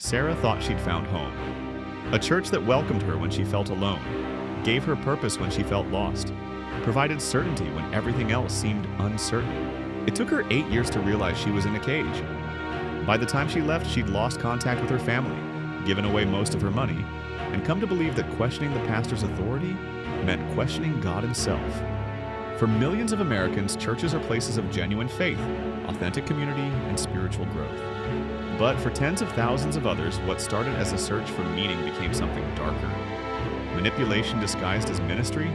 Sarah thought she'd found home. A church that welcomed her when she felt alone, gave her purpose when she felt lost, provided certainty when everything else seemed uncertain. It took her 8 years to realize she was in a cage. By the time she left, she'd lost contact with her family, given away most of her money, and come to believe that questioning the pastor's authority meant questioning God himself. For millions of Americans, churches are places of genuine faith, authentic community, and spiritual growth. But for tens of thousands of others, what started as a search for meaning became something darker. Manipulation disguised as ministry,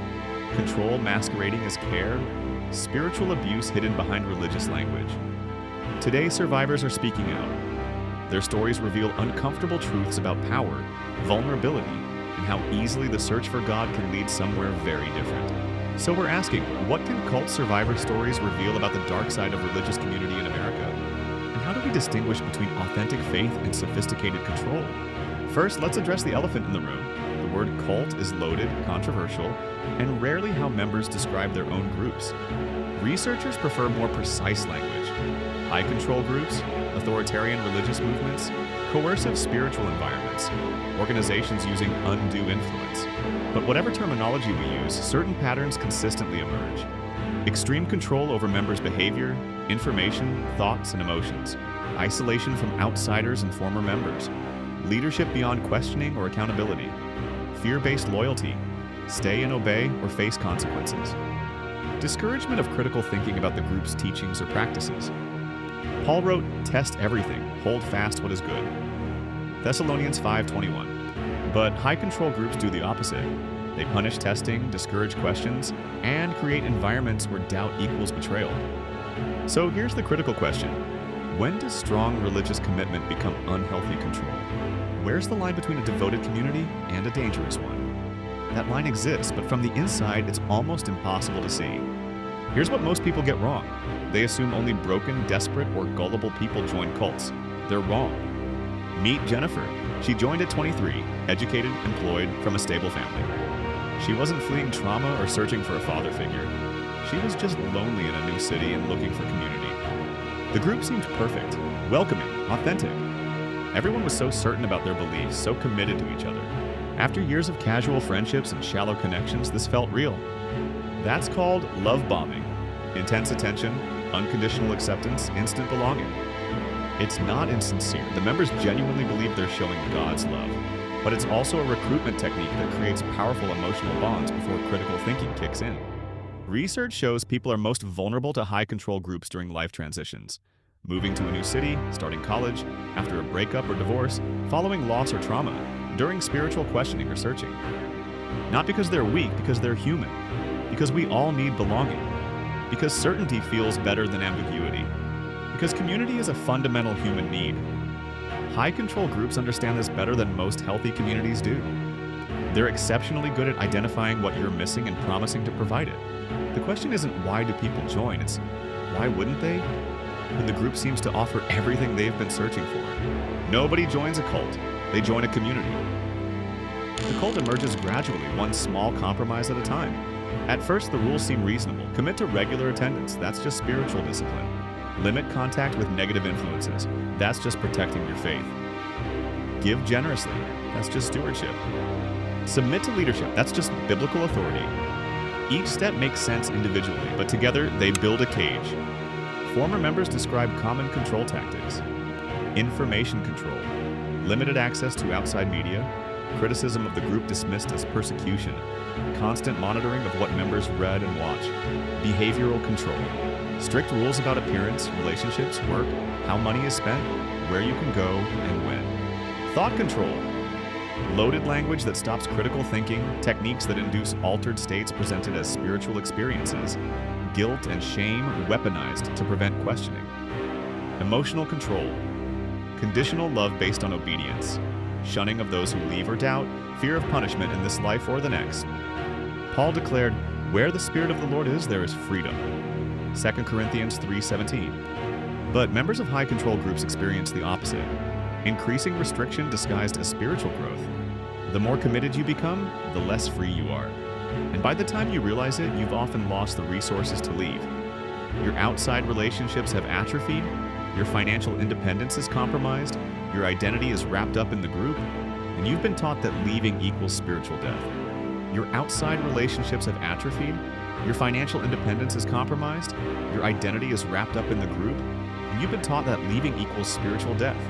control masquerading as care, spiritual abuse hidden behind religious language. Today, survivors are speaking out. Their stories reveal uncomfortable truths about power, vulnerability, and how easily the search for God can lead somewhere very different. So we're asking, what can cult survivor stories reveal about the dark side of religious community in America? And how do we distinguish between authentic faith and sophisticated control? First, let's address the elephant in the room. The word cult is loaded, controversial, and rarely how members describe their own groups. Researchers prefer more precise language. High control groups, authoritarian religious movements, coercive spiritual environments, organizations using undue influence. But whatever terminology we use, certain patterns consistently emerge. Extreme control over members' behavior, information, thoughts, and emotions. Isolation from outsiders and former members. Leadership beyond questioning or accountability. Fear-based loyalty. Stay and obey or face consequences. Discouragement of critical thinking about the group's teachings or practices. Paul wrote, "Test everything, hold fast what is good." Thessalonians 5:21. But high-control groups do the opposite. They punish testing, discourage questions, and create environments where doubt equals betrayal. So here's the critical question. When does strong religious commitment become unhealthy control? Where's the line between a devoted community and a dangerous one? That line exists, but from the inside, it's almost impossible to see. Here's what most people get wrong. They assume only broken, desperate, or gullible people join cults. They're wrong. Meet Jennifer. She joined at 23, educated, employed, from a stable family. She wasn't fleeing trauma or searching for a father figure. She was just lonely in a new city and looking for community. The group seemed perfect, welcoming, authentic. Everyone was so certain about their beliefs, so committed to each other. After years of casual friendships and shallow connections, this felt real. That's called love bombing. Intense attention, unconditional acceptance, instant belonging. It's not insincere. The members genuinely believe they're showing God's love. But it's also a recruitment technique that creates powerful emotional bonds before critical thinking kicks in. Research shows people are most vulnerable to high-control groups during life transitions. Moving to a new city, starting college, after a breakup or divorce, following loss or trauma, during spiritual questioning or searching. Not because they're weak, because they're human. Because we all need belonging. Because certainty feels better than ambiguity. Because community is a fundamental human need. High-control groups understand this better than most healthy communities do. They're exceptionally good at identifying what you're missing and promising to provide it. The question isn't why do people join, it's why wouldn't they? When the group seems to offer everything they've been searching for. Nobody joins a cult, they join a community. The cult emerges gradually, one small compromise at a time. At first, the rules seem reasonable. Commit to regular attendance, that's just spiritual discipline. Limit contact with negative influences, that's just protecting your faith. Give generously, that's just stewardship. Submit to leadership, that's just biblical authority. Each step makes sense individually, but together they build a cage. Former members describe common control tactics. Information control, limited access to outside media, criticism of the group dismissed as persecution, constant monitoring of what members read and watch, behavioral control, strict rules about appearance, relationships, work, how money is spent, where you can go, and when. Thought control, loaded language that stops critical thinking, techniques that induce altered states presented as spiritual experiences, guilt and shame weaponized to prevent questioning. Emotional control, conditional love based on obedience, shunning of those who leave or doubt, fear of punishment in this life or the next. Paul declared, "Where the Spirit of the Lord is, there is freedom." 2 Corinthians 3:17. But members of high-control groups experience the opposite, increasing restriction disguised as spiritual growth. The more committed you become, the less free you are. And by the time you realize it, you've often lost the resources to leave. Your outside relationships have atrophied, your financial independence is compromised, your identity is wrapped up in the group, and you've been taught that leaving equals spiritual death. Your outside relationships have atrophied, your financial independence is compromised, your identity is wrapped up in the group, and you've been taught that leaving equals spiritual death.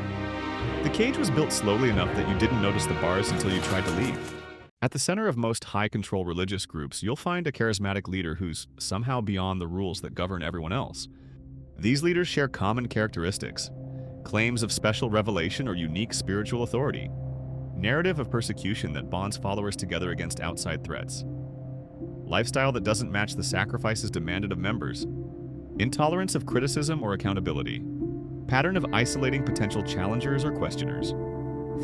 The cage was built slowly enough that you didn't notice the bars until you tried to leave. At the center of most high-control religious groups, you'll find a charismatic leader who's somehow beyond the rules that govern everyone else. These leaders share common characteristics: claims of special revelation or unique spiritual authority, narrative of persecution that bonds followers together against outside threats, lifestyle that doesn't match the sacrifices demanded of members, intolerance of criticism or accountability, pattern of isolating potential challengers or questioners.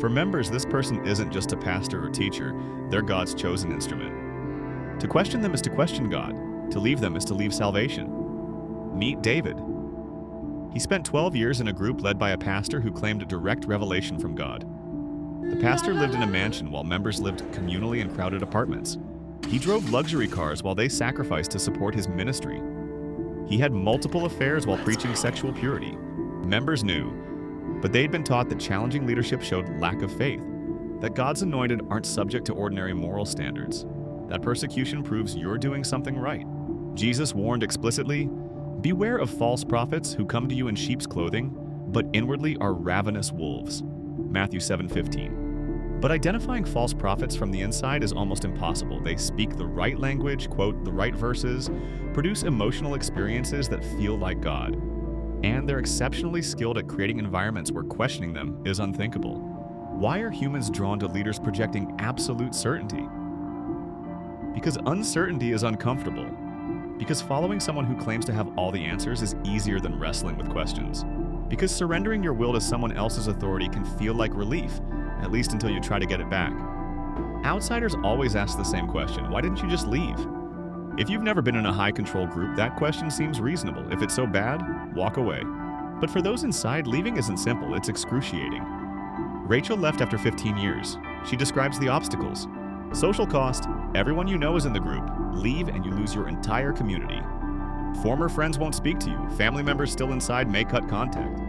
For members, this person isn't just a pastor or teacher, they're God's chosen instrument. To question them is to question God. To leave them is to leave salvation. Meet David. He spent 12 years in a group led by a pastor who claimed a direct revelation from God. The pastor lived in a mansion while members lived communally in crowded apartments. He drove luxury cars while they sacrificed to support his ministry. He had multiple affairs while preaching sexual purity. Members knew, but they'd been taught that challenging leadership showed lack of faith, that God's anointed aren't subject to ordinary moral standards, that persecution proves you're doing something right. Jesus warned explicitly, "Beware of false prophets who come to you in sheep's clothing, but inwardly are ravenous wolves." Matthew 7:15. But identifying false prophets from the inside is almost impossible. They speak the right language, quote the right verses, produce emotional experiences that feel like God. And they're exceptionally skilled at creating environments where questioning them is unthinkable. Why are humans drawn to leaders projecting absolute certainty? Because uncertainty is uncomfortable. Because following someone who claims to have all the answers is easier than wrestling with questions. Because surrendering your will to someone else's authority can feel like relief, at least until you try to get it back. Outsiders always ask the same question: why didn't you just leave? If you've never been in a high-control group, that question seems reasonable. If it's so bad, walk away. But for those inside, leaving isn't simple, it's excruciating. Rachel left after 15 years. She describes the obstacles. Social cost: everyone you know is in the group. Leave and you lose your entire community. Former friends won't speak to you. Family members still inside may cut contact.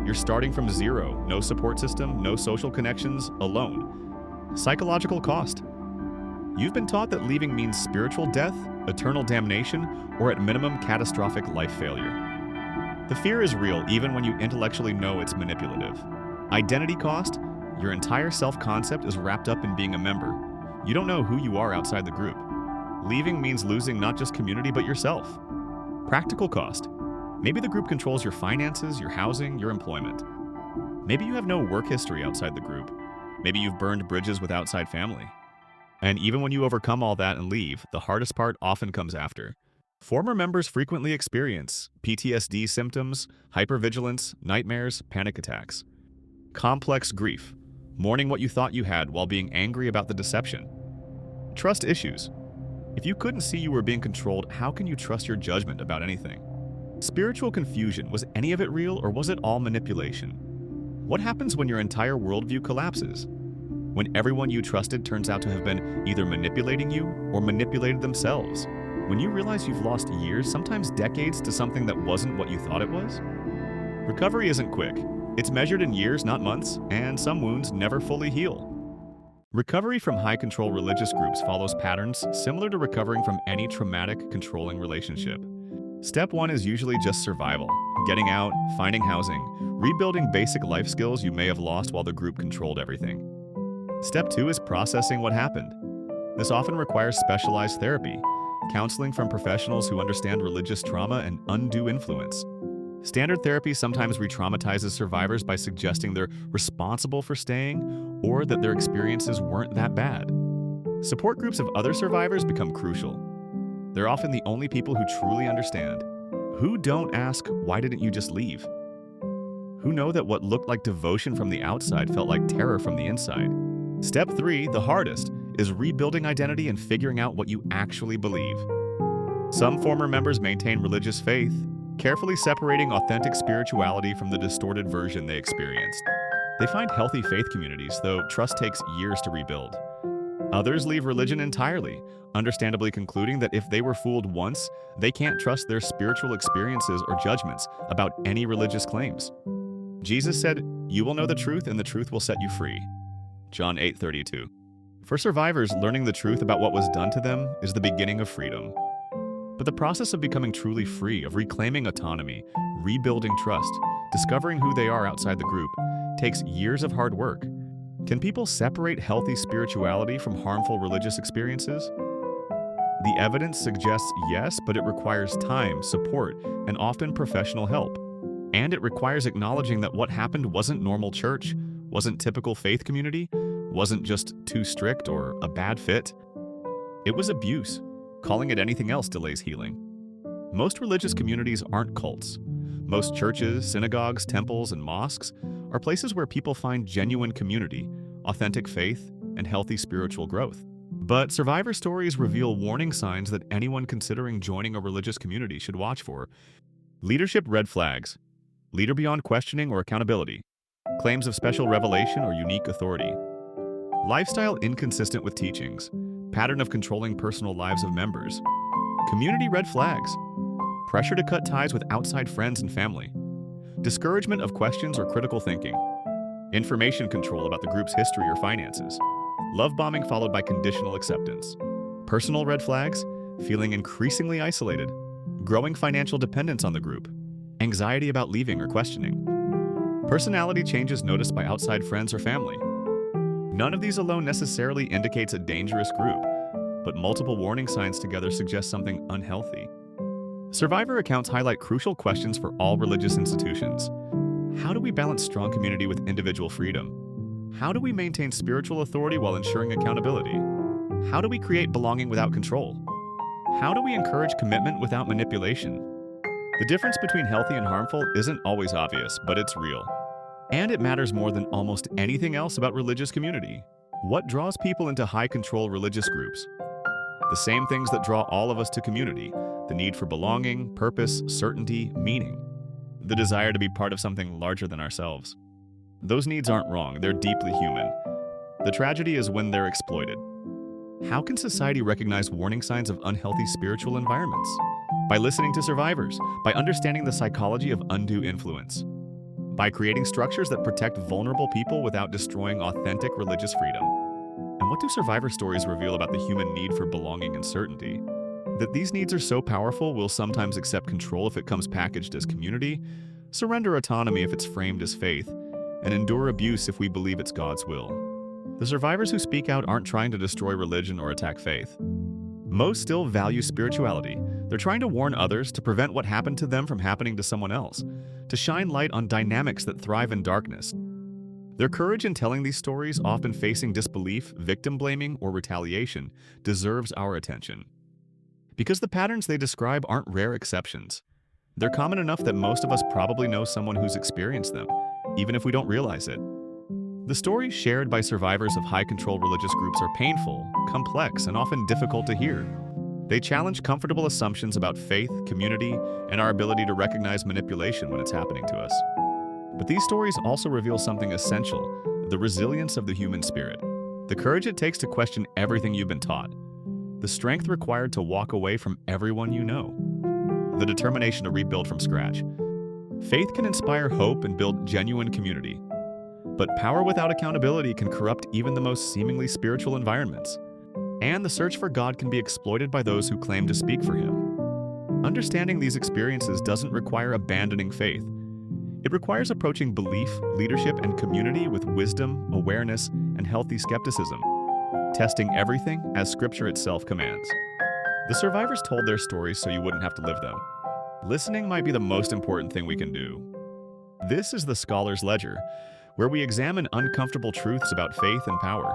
You're starting from zero, no support system, no social connections, alone. Psychological cost: you've been taught that leaving means spiritual death, eternal damnation, or at minimum catastrophic life failure. The fear is real even when you intellectually know it's manipulative. Identity cost: your entire self-concept is wrapped up in being a member. You don't know who you are outside the group. Leaving means losing not just community but yourself. Practical cost: maybe the group controls your finances, your housing, your employment. Maybe you have no work history outside the group. Maybe you've burned bridges with outside family. And even when you overcome all that and leave, the hardest part often comes after. Former members frequently experience PTSD symptoms, hypervigilance, nightmares, panic attacks. Complex grief: mourning what you thought you had while being angry about the deception. Trust issues: if you couldn't see you were being controlled, how can you trust your judgment about anything? Spiritual confusion: was any of it real or was it all manipulation? What happens when your entire worldview collapses? When everyone you trusted turns out to have been either manipulating you or manipulated themselves? When you realize you've lost years, sometimes decades, to something that wasn't what you thought it was? Recovery isn't quick. It's measured in years, not months, and some wounds never fully heal. Recovery from high-control religious groups follows patterns similar to recovering from any traumatic, controlling relationship. Step 1 is usually just survival: getting out, finding housing, rebuilding basic life skills you may have lost while the group controlled everything. Step 2 is processing what happened. This often requires specialized therapy, counseling from professionals who understand religious trauma and undue influence. Standard therapy sometimes re-traumatizes survivors by suggesting they're responsible for staying or that their experiences weren't that bad. Support groups of other survivors become crucial. They're often the only people who truly understand, who don't ask, "Why didn't you just leave?" Who know that what looked like devotion from the outside felt like terror from the inside. Step 3, the hardest, is rebuilding identity and figuring out what you actually believe. Some former members maintain religious faith, carefully separating authentic spirituality from the distorted version they experienced. They find healthy faith communities, though trust takes years to rebuild. Others leave religion entirely, understandably concluding that if they were fooled once, they can't trust their spiritual experiences or judgments about any religious claims. Jesus said, You will know the truth, and the truth will set you free. John 8:32. For survivors, learning the truth about what was done to them is the beginning of freedom. But the process of becoming truly free, of reclaiming autonomy, rebuilding trust, discovering who they are outside the group, takes years of hard work. Can people separate healthy spirituality from harmful religious experiences? The evidence suggests yes, but it requires time, support, and often professional help. And it requires acknowledging that what happened wasn't normal church, wasn't typical faith community, wasn't just too strict or a bad fit. It was abuse. Calling it anything else delays healing. Most religious communities aren't cults. Most churches, synagogues, temples, and mosques are places where people find genuine community, authentic faith, and healthy spiritual growth. But survivor stories reveal warning signs that anyone considering joining a religious community should watch for. Leadership red flags. Leader beyond questioning or accountability. Claims of special revelation or unique authority. Lifestyle inconsistent with teachings. Pattern of controlling personal lives of members. Community red flags. Pressure to cut ties with outside friends and family. Discouragement of questions or critical thinking. Information control about the group's history or finances. Love bombing followed by conditional acceptance. Personal red flags. Feeling increasingly isolated. Growing financial dependence on the group. Anxiety about leaving or questioning. Personality changes noticed by outside friends or family. None of these alone necessarily indicates a dangerous group, but multiple warning signs together suggest something unhealthy. Survivor accounts highlight crucial questions for all religious institutions. How do we balance strong community with individual freedom? How do we maintain spiritual authority while ensuring accountability? How do we create belonging without control? How do we encourage commitment without manipulation? The difference between healthy and harmful isn't always obvious, but it's real. And it matters more than almost anything else about religious community. What draws people into high-control religious groups? The same things that draw all of us to community: the need for belonging, purpose, certainty, meaning. The desire to be part of something larger than ourselves. Those needs aren't wrong, they're deeply human. The tragedy is when they're exploited. How can society recognize warning signs of unhealthy spiritual environments? By listening to survivors, by understanding the psychology of undue influence, by creating structures that protect vulnerable people without destroying authentic religious freedom. And what do survivor stories reveal about the human need for belonging and certainty? That these needs are so powerful, we'll sometimes accept control if it comes packaged as community, surrender autonomy if it's framed as faith, and endure abuse if we believe it's God's will. The survivors who speak out aren't trying to destroy religion or attack faith. Most still value spirituality. They're trying to warn others, to prevent what happened to them from happening to someone else, to shine light on dynamics that thrive in darkness. Their courage in telling these stories, often facing disbelief, victim blaming, or retaliation, deserves our attention. Because the patterns they describe aren't rare exceptions. They're common enough that most of us probably know someone who's experienced them, even if we don't realize it. The stories shared by survivors of high-control religious groups are painful, complex, and often difficult to hear. They challenge comfortable assumptions about faith, community, and our ability to recognize manipulation when it's happening to us. But these stories also reveal something essential: the resilience of the human spirit, the courage it takes to question everything you've been taught, the strength required to walk away from everyone you know, the determination to rebuild from scratch. Faith can inspire hope and build genuine community, but power without accountability can corrupt even the most seemingly spiritual environments. And the search for God can be exploited by those who claim to speak for Him. Understanding these experiences doesn't require abandoning faith. It requires approaching belief, leadership, and community with wisdom, awareness, and healthy skepticism, testing everything as Scripture itself commands. The survivors told their stories so you wouldn't have to live them. Listening might be the most important thing we can do. This is the Scholar's Ledger, where we examine uncomfortable truths about faith and power.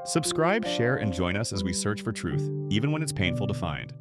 Subscribe, share, and join us as we search for truth, even when it's painful to find.